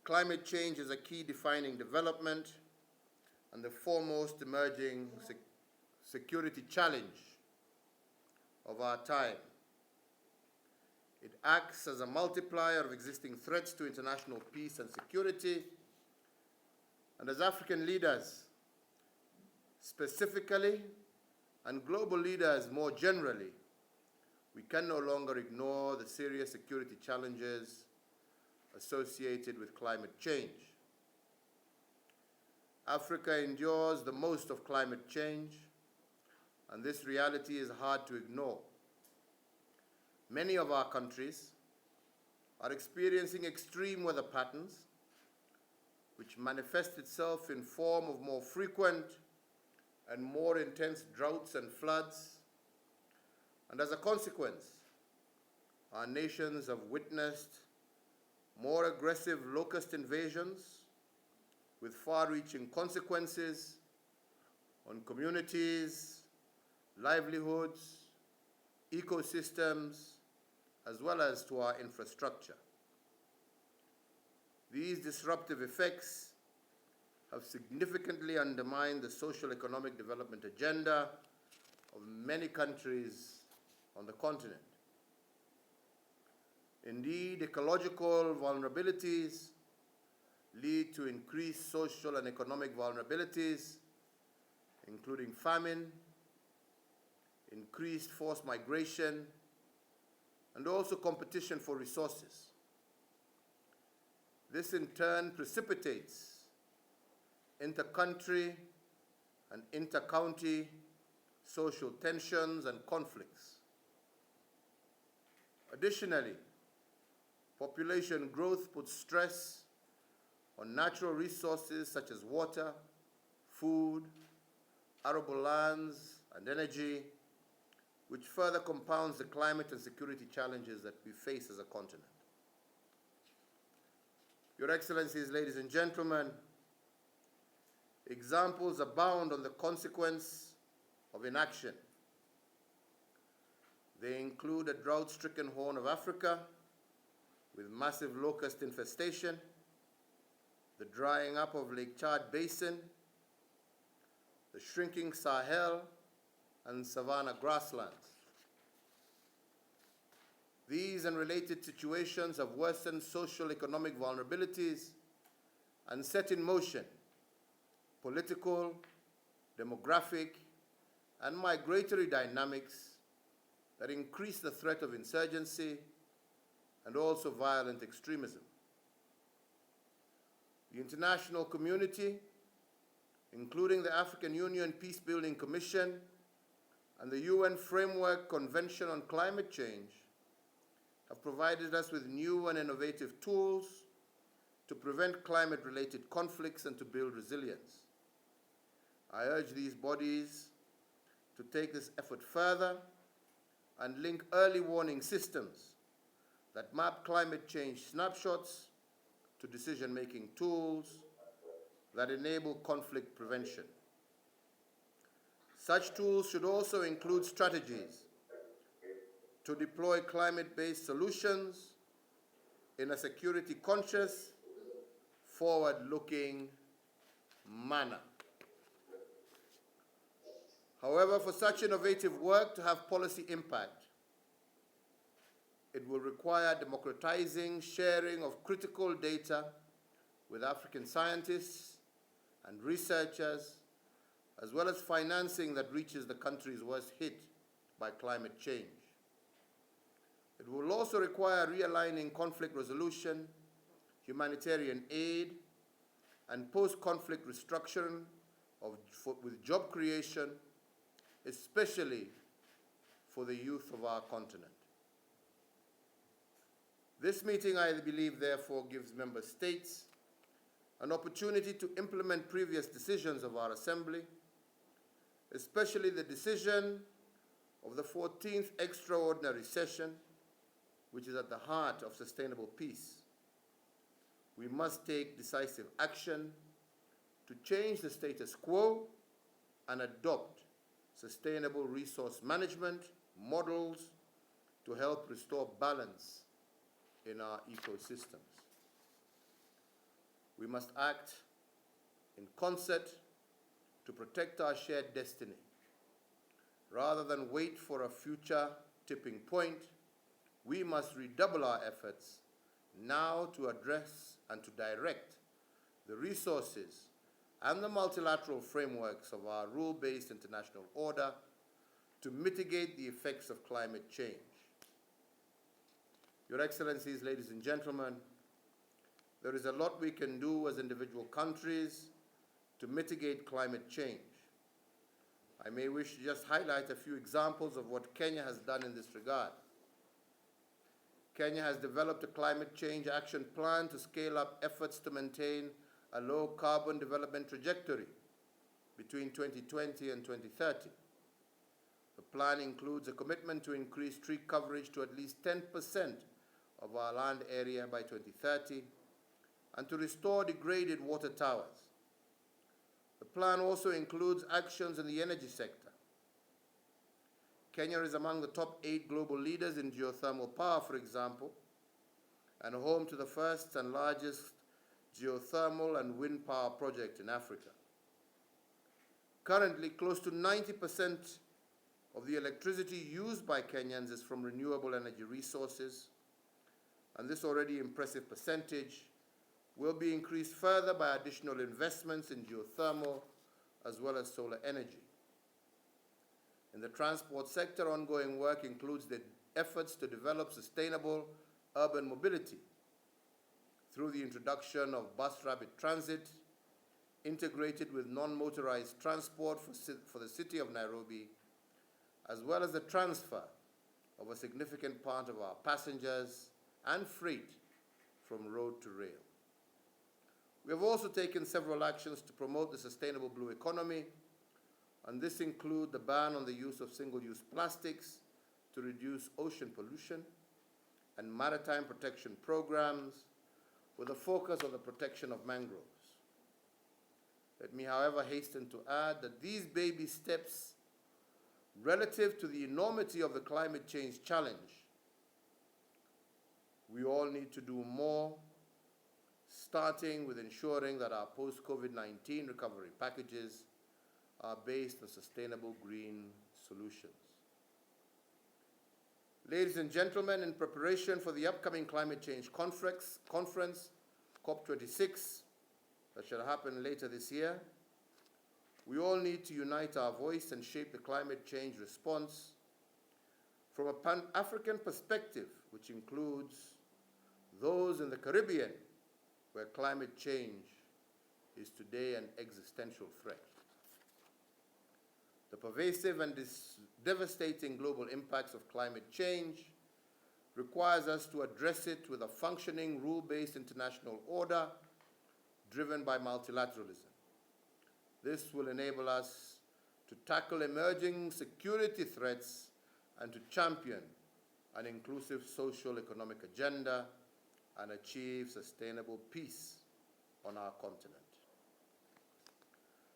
Climate change is a key defining development and the foremost emerging security challenge of our time. It acts as a multiplier of existing threats to international peace and security, and as African leaders specifically, and global leaders more generally, we can no longer ignore the serious security challenges associated with climate change. Africa endures the most of climate change, and this reality is hard to ignore. Many of our countries are experiencing extreme weather patterns, which manifest itself in form of more frequent and more intense droughts and floods. And as a consequence, our nations have witnessed more aggressive locust invasions with far-reaching consequences on communities, livelihoods, ecosystems, as well as to our infrastructure. These disruptive effects have significantly undermined the social economic development agenda of many countries on the continent. Indeed, ecological vulnerabilities lead to increased social and economic vulnerabilities, including famine, increased forced migration, and also competition for resources. This in turn precipitates inter-country and inter-county social tensions and conflicts. Additionally, population growth puts stress on natural resources such as water, food, arable lands, and energy, which further compounds the climate and security challenges that we face as a continent. Your Excellencies, ladies and gentlemen, examples abound on the consequence of inaction. They include a drought-stricken Horn of Africa with massive locust infestation, the drying up of Lake Chad Basin, the shrinking Sahel, and savanna grasslands. These and related situations have worsened social economic vulnerabilities and set in motion political, demographic, and migratory dynamics that increase the threat of insurgency and also violent extremism. The international community, including the African Union Peacebuilding Commission and the UN Framework Convention on Climate Change, have provided us with new and innovative tools to prevent climate-related conflicts and to build resilience. I urge these bodies to take this effort further and link early warning systems that map climate change snapshots to decision-making tools that enable conflict prevention. Such tools should also include strategies to deploy climate-based solutions in a security-conscious, forward-looking manner. However, for such innovative work to have policy impact, it will require democratizing sharing of critical data with African scientists and researchers, as well as financing that reaches the countries worst hit by climate change. It will also require realigning conflict resolution, humanitarian aid, and post-conflict restructuring with job creation, especially for the youth of our continent. This meeting, I believe, therefore, gives member states an opportunity to implement previous decisions of our Assembly, especially the decision of the 14th Extraordinary Session, which is at the heart of sustainable peace. We must take decisive action to change the status quo and adopt sustainable resource management models to help restore balance in our ecosystems. We must act in concert to protect our shared destiny. Rather than wait for a future tipping point, we must redouble our efforts now to address and to direct the resources and the multilateral frameworks of our rule-based international order to mitigate the effects of climate change. Your Excellencies, ladies and gentlemen, there is a lot we can do as individual countries to mitigate climate change. I may wish to just highlight a few examples of what Kenya has done in this regard. Kenya has developed a climate change action plan to scale up efforts to maintain a low carbon development trajectory between 2020 and 2030. The plan includes a commitment to increase tree coverage to at least 10% of our land area by 2030 and to restore degraded water towers. The plan also includes actions in the energy sector. Kenya is among the top 8 global leaders in geothermal power, for example, and home to the first and largest geothermal and wind power project in Africa. Currently, close to 90% of the electricity used by Kenyans is from renewable energy resources, and this already impressive percentage will be increased further by additional investments in geothermal as well as solar energy. In the transport sector, ongoing work includes the efforts to develop sustainable urban mobility through the introduction of bus rapid transit, integrated with non-motorized transport for the city of Nairobi, as well as the transfer of a significant part of our passengers and freight from road to rail. We have also taken several actions to promote the sustainable blue economy, and this includes the ban on the use of single-use plastics to reduce ocean pollution and maritime protection programs with a focus on the protection of mangroves. Let me, however, hasten to add that these baby steps relative to the enormity of the climate change challenge, we all need to do more, starting with ensuring that our post-COVID-19 recovery packages are based on sustainable green solutions. Ladies and gentlemen, in preparation for the upcoming climate change conference, COP26, that shall happen later this year, we all need to unite our voice and shape the climate change response from a Pan-African perspective, which includes those in the Caribbean, where climate change is today an existential threat. The pervasive and devastating global impacts of climate change requires us to address it with a functioning rule-based international order driven by multilateralism. This will enable us to tackle emerging security threats and to champion an inclusive social economic agenda and achieve sustainable peace on our continent.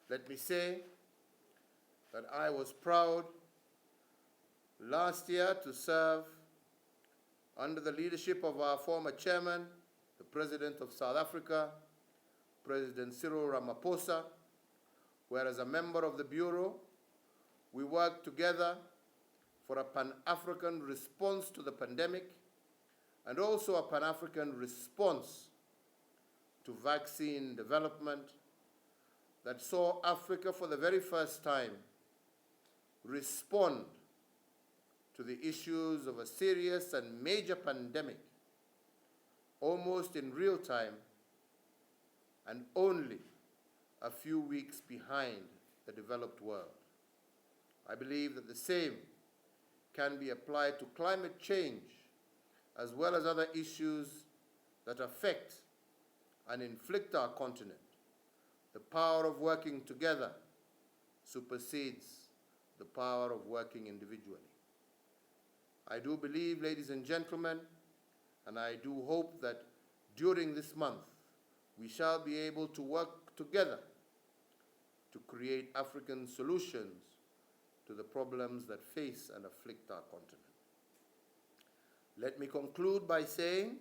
Let me say that I was proud last year to serve under the leadership of our former chairman, the President of South Africa, President Cyril Ramaphosa, where as a member of the Bureau, we worked together for a Pan-African response to the pandemic and also a Pan-African response to vaccine development that saw Africa for the very first time respond to the issues of a serious and major pandemic almost in real time and only a few weeks behind the developed world. I believe that the same can be applied to climate change as well as other issues that affect and inflict our continent. The power of working together supersedes the power of working individually. I do believe, ladies and gentlemen, and I do hope that during this month we shall be able to work together to create African solutions to the problems that face and afflict our continent. Let me conclude by saying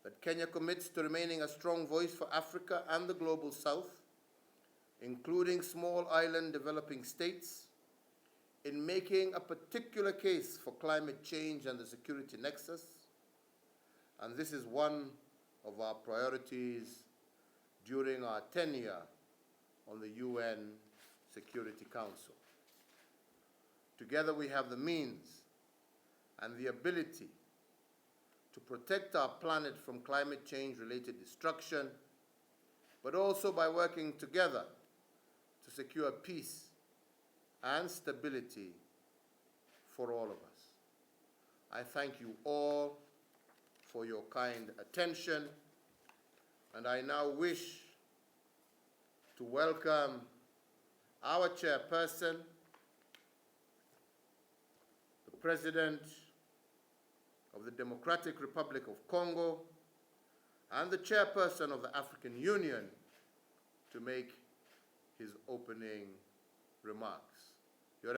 that Kenya commits to remaining a strong voice for Africa and the Global South, including small island developing states, in making a particular case for climate change and the security nexus, and this is one of our priorities during our tenure on the UN Security Council. Together we have the means and the ability to protect our planet from climate change-related destruction, but also by working together to secure peace and stability for all of us. I thank you all for your kind attention, and I now wish to welcome our Chairperson, the President of the Democratic Republic of Congo, and the Chairperson of the African Union to make his opening remarks.